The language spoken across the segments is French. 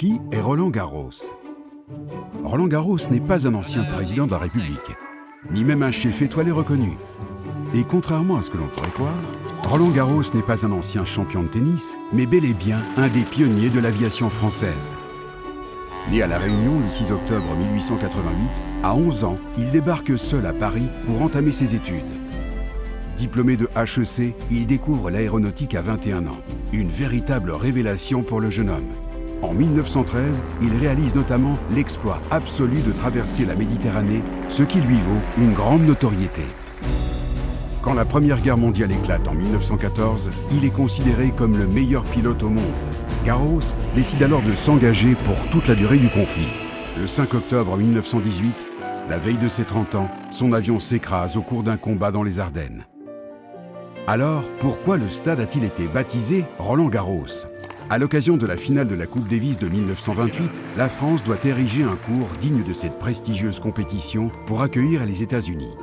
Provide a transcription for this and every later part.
Qui est Roland Garros? Roland Garros n'est pas un ancien président de la République, ni même un chef étoilé reconnu. Et contrairement à ce que l'on pourrait croire, Roland Garros n'est pas un ancien champion de tennis, mais bel et bien un des pionniers de l'aviation française. Né à La Réunion le 6 octobre 1888, à 11 ans, il débarque seul à Paris pour entamer ses études. Diplômé de HEC, il découvre l'aéronautique à 21 ans, une véritable révélation pour le jeune homme. En 1913, il réalise notamment l'exploit absolu de traverser la Méditerranée, ce qui lui vaut une grande notoriété. Quand la Première Guerre mondiale éclate en 1914, il est considéré comme le meilleur pilote au monde. Garros décide alors de s'engager pour toute la durée du conflit. Le 5 octobre 1918, la veille de ses 30 ans, son avion s'écrase au cours d'un combat dans les Ardennes. Alors, pourquoi le stade a-t-il été baptisé Roland Garros? À l'occasion de la finale de la Coupe Davis de 1928, la France doit ériger un court digne de cette prestigieuse compétition pour accueillir les États-Unis.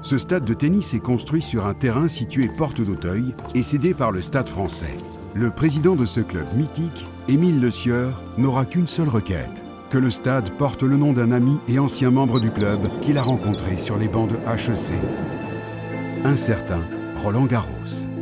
Ce stade de tennis est construit sur un terrain situé porte d'Auteuil et cédé par le Stade français. Le président de ce club mythique, Émile Le Sieur, n'aura qu'une seule requête, que le stade porte le nom d'un ami et ancien membre du club qu'il a rencontré sur les bancs de HEC. Un certain Roland Garros.